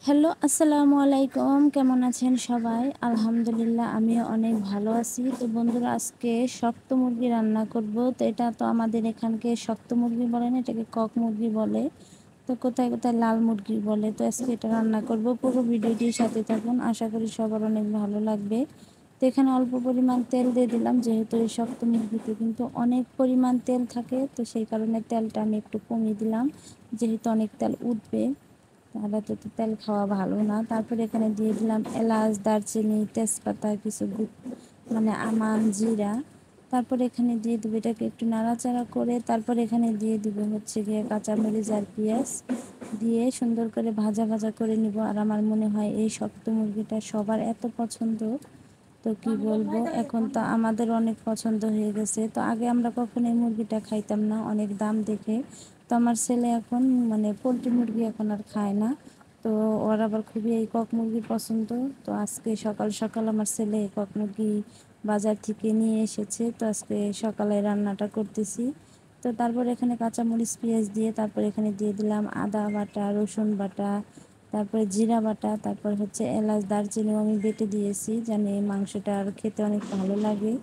Hello, আসসালামু আলাইকুম। কেমন আছেন সবাই? আলহামদুলিল্লাহ আমিও অনেক ভালো আছি। তো বন্ধুরা আজকে শক্ত মুরগি রান্না করব। তো এটা তো আমাদের এখানকে শক্ত মুরগি বলে না, এটাকে কক মুরগি বলে। তো কোথায়, কোথায় লাল মুরগি বলে। তো আজকে এটা রান্না করব। পুরো ভিডিওটির সাথে থাকুন। আশা করি সবার অনেক ভালো লাগবে। তো এখানে অল্প পরিমাণ তেল দিয়ে দিলাম, যেহেতু এই শক্ত মুরগিতে কিন্তু অনেক পরিমাণ তেল থাকে। তো সেই কারণে তেলটা আমি একটু কমিয়ে দিলাম, যেহেতু অনেক তেল উঠবে। তাহলে তো তেল খাওয়া ভালো না। তারপরে এখানে দিয়ে দিলাম এলাচ, দারচিনি, তেজপাতা, কিছু মানে আমান, জিরা। তারপরে এখানে দিয়ে দেবো, এটাকে একটু নাড়াচাড়া করে তারপরে এখানে দিয়ে দিব হচ্ছে গিয়ে কাঁচামরিচ আর পেঁয়াজ দিয়ে সুন্দর করে ভাজা ভাজা করে নিব। আর আমার মনে হয় এই শক্ত মুরগিটা সবার এত পছন্দ, তো কি বলবো, এখন তো আমাদের অনেক পছন্দ হয়ে গেছে। তো আগে আমরা কখনো এই মুরগিটা খাইতাম না, অনেক দাম দেখে। তো আমার ছেলে এখন মানে পোলট্রি মুরগি এখন আর খায় না। তো ওর আবার খুবই এই কক মুরগি পছন্দ। তো আজকে সকাল সকাল আমার ছেলে এই কক মুরগি বাজার থেকে নিয়ে এসেছে। তো আজকে সকালে রান্নাটা করতেছি। তো তারপর এখানে কাঁচামরিচ পেঁয়াজ দিয়ে তারপর এখানে দিয়ে দিলাম আদা বাটা, রসুন বাটা, তারপরে জিরা বাটা, তারপর হচ্ছে এলাচ, দারচিনিও আমি বেটে দিয়েছি, জানি মাংসটা আর খেতে অনেক ভালো লাগে।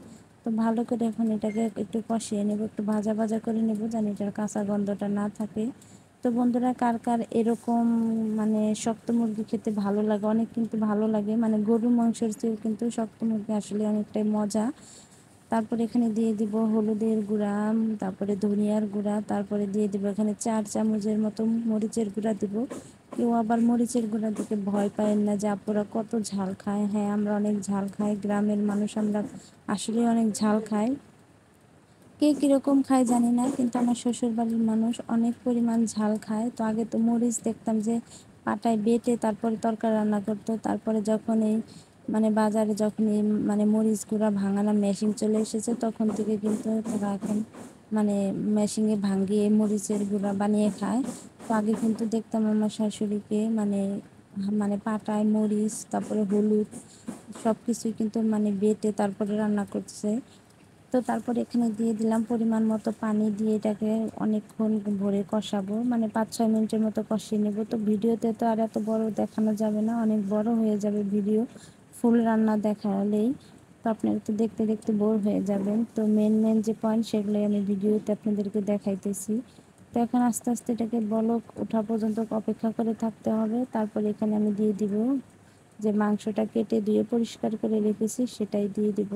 তো ভালো করে এখন এটাকে একটু কষিয়ে নেব, একটু ভাজা ভাজা করে নেব, জানি এটার কাঁচা গন্ধটা না থাকে। তো বন্ধুরা কার কার এরকম মানে শক্ত মুরগি খেতে ভালো লাগে? অনেক কিন্তু ভালো লাগে, মানে গরুর মাংসের চেয়েও কিন্তু শক্ত মুরগি আসলে অনেকটাই মজা। তারপরে এখানে দিয়ে দিব হলুদের গুঁড়া, তারপরে ধনিয়ার গুঁড়া, তারপরে দিয়ে দিব এখানে 4 চামচের মতো মরিচের গুঁড়া দিব। কেউ আবার মরিচের গুঁড়া দিতে ভয় পায় না যে আপুরা কত ঝাল খায়। হ্যাঁ, আমরা অনেক ঝাল খাই, গ্রামের মানুষ আমরা আসলে অনেক ঝাল খাই। কে কীরকম খায় জানি না, কিন্তু আমার শ্বশুরবাড়ির মানুষ অনেক পরিমাণ ঝাল খায়। তো আগে তো মরিচ দেখতাম যে পাটায় বেটে তারপরে তরকারি রান্না করতো। তারপরে যখন এই মানে বাজারে যখন এই মানে মরিচ গুঁড়া ভাঙানো মেশিন চলে এসেছে, তখন থেকে কিন্তু তারা এখন মানে মেশিনে ভাঙিয়ে মরিচের গুঁড়া বানিয়ে খায়। তো আগে কিন্তু দেখতাম আমার শাশুড়িকে মানে মানে পাটায় মরিচ, তারপরে হলুদ, সব কিছুই কিন্তু মানে বেটে তারপরে রান্না করছে। তো তারপর এখানে দিয়ে দিলাম পরিমাণ মতো পানি, দিয়ে এটাকে অনেকক্ষণ ভরে কষাবো, মানে 5-6 মিনিটের মতো কষিয়ে নেব। তো ভিডিওতে তো আর এত বড় দেখানো যাবে না, অনেক বড় হয়ে যাবে ভিডিও ফুল রান্না দেখালেই। তো আপনারা তো দেখতে দেখতে বোর হয়ে যাবেন। তো মেন মেন যে পয়েন্ট সেগুলোই আমি ভিডিওতে আপনাদেরকে দেখাইতেছি। তো এখন আস্তে আস্তে এটাকে বলক ওঠা পর্যন্ত অপেক্ষা করে থাকতে হবে। তারপর এখানে আমি দিয়ে দিব যে মাংসটা কেটে ধুয়ে পরিষ্কার করে রেখেছি, সেটাই দিয়ে দিব।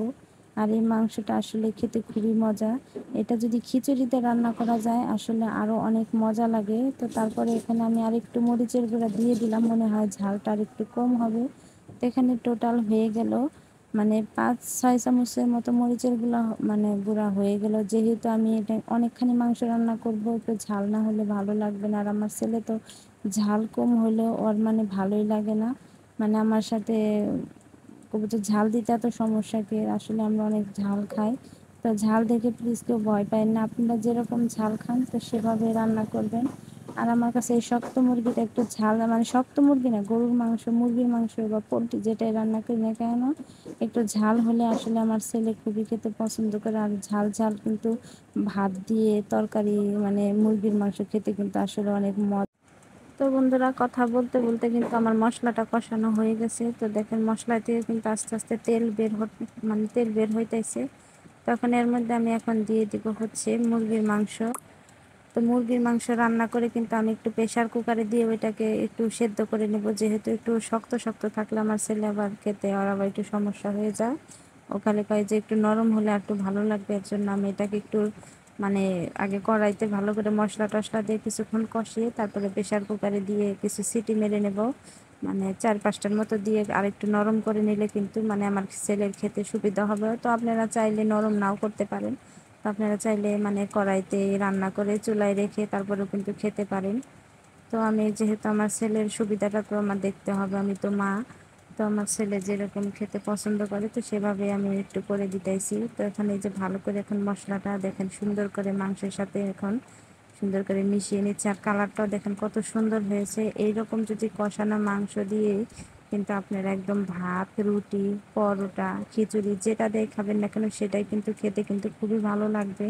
আর এই মাংসটা আসলে খেতে খুবই মজা। এটা যদি খিচুড়িতে রান্না করা যায় আসলে আরও অনেক মজা লাগে। তো তারপরে এখানে আমি আরেকটু মরিচের গুঁড়া দিয়ে দিলাম, মনে হয় ঝালটা আর একটু কম হবে। তো এখানে টোটাল হয়ে গেল মানে 5-6 চামচের মতো মরিচের গুঁড়া, মানে গুঁড়া হয়ে গেল। যেহেতু আমি এটা অনেকখানি মাংস রান্না করব, একটু ঝাল না হলে ভালো লাগবে না। আর আমার ছেলে তো ঝাল কম হলেও ওর মানে ভালোই লাগে না, মানে আমার সাথে কবুতর ঝাল দিতে এত সমস্যা কি, আসলে আমরা অনেক ঝাল খাই। তো ঝাল দেখে প্লিজ কেউ ভয় পায় না, আপনারা যেরকম ঝাল খান তো সেভাবে রান্না করবেন। আর আমার কাছে এই শক্ত মুরগিটা একটু ঝাল, মানে শক্ত মুরগি না, গরুর মাংস, মুরগির মাংস বা পোলট্রি যেটাই রান্না করি না কেন, একটু ঝাল হলে আসলে আমার ছেলে খুবই খেতে পছন্দ করে। আর ঝাল ঝাল কিন্তু ভাত দিয়ে তরকারি, মানে মুরগির মাংস খেতে কিন্তু আসলে অনেক মজা। তো বন্ধুরা কথা বলতে বলতে কিন্তু আমার মশলাটা কষানো হয়ে গেছে। তো দেখেন মশলা থেকে কিন্তু আস্তে আস্তে তেল বের মানে তেল বের হইতেছে। তখন এর মধ্যে আমি এখন দিয়ে দিব হচ্ছে মুরগির মাংস। তো মুরগির মাংস রান্না করে কিন্তু আমি একটু প্রেশার কুকারে দিয়ে ওইটাকে একটু সেদ্ধ করে নেব, যেহেতু একটু শক্ত শক্ত থাকলে আমার ছেলে আবার খেতে আর আবার একটু সমস্যা হয়ে যায়। ওখানে কয় যে একটু নরম হলে আর একটু ভালো লাগবে, এর জন্য আমি এটাকে একটু মানে আগে কড়াইতে ভালো করে মশলা টশলা দিয়ে কিছুক্ষণ কষিয়ে তারপরে প্রেশার কুকারে দিয়ে কিছু সিটি মেরে নেব, মানে 4-5টার মতো দিয়ে আর একটু নরম করে নিলে কিন্তু মানে আমার ছেলের খেতে সুবিধা হবে। তো আপনারা চাইলে নরম নাও করতে পারেন, তো আপনারা চাইলে মানে কড়াইতে রান্না করে চুলায় রেখে তারপরেও কিন্তু খেতে পারেন। তো আমি যেহেতু আমার ছেলের সুবিধাটা তো আমার দেখতে হবে, আমি তো মা। তো আমার ছেলে যেরকম খেতে পছন্দ করে তো সেভাবে আমি একটু করে দিতেছি। তো এখানে এই যে ভালো করে এখন মশলাটা দেখেন সুন্দর করে মাংসের সাথে এখন সুন্দর করে মিশিয়ে নিচ্ছে। আর কালারটাও দেখেন কত সুন্দর হয়েছে। এইরকম যদি কষানো মাংস দিয়ে কিন্তু আপনারা একদম ভাত, রুটি, পরোটা, খিচুড়ি যেটা দিয়ে খাবেন না কেন সেটাই কিন্তু খেতে কিন্তু খুবই ভালো লাগবে।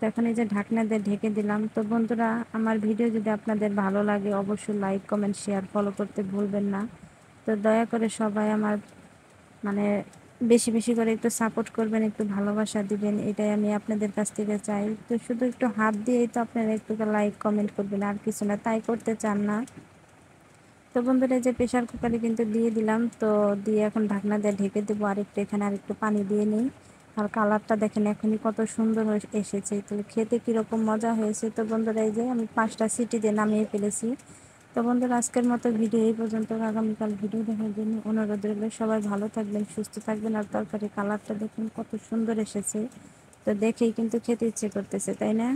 তো এখন এই যে ঢাকনা দিয়ে ঢেকে দিলাম। তো বন্ধুরা, আমার ভিডিও যদি আপনাদের ভালো লাগে অবশ্যই লাইক, কমেন্ট, শেয়ার, ফলো করতে ভুলবেন না। তো দয়া করে সবাই আমার মানে বেশি বেশি করে একটু সাপোর্ট করবেন, একটু ভালোবাসা দিবেন, এটাই আমি আপনাদের কাছ থেকে চাই। তো শুধু একটু হাত দিয়েই তো আপনারা একটু লাইক কমেন্ট করবেন, আর কিছু না, তাই করতে চান না। তো বন্ধুরা, যে প্রেশার কুকারে কিন্তু দিয়ে দিলাম, তো দিয়ে এখন ঢাকনা দিয়ে ঢেকে দেবো। আরেকটু এখানে আরেকটু পানি দিয়ে নিই। আর কালারটা দেখেন এখনই কত সুন্দর এসেছে, তো খেতে কীরকম মজা হয়েছে। তো বন্ধুরা, এই যে আমি 5টা সিটি দিয়ে নামিয়ে ফেলেছি। তো বন্ধুরা, আজকের মতো ভিডিও এই পর্যন্ত। আগামীকাল ভিডিও দেখার জন্য অনুরোধ রইল। সবাই ভালো থাকবেন, সুস্থ থাকবেন। আর তরকারি কালারটা দেখুন কত সুন্দর এসেছে, তো দেখেই কিন্তু খেতে ইচ্ছে করতেছে, তাই না?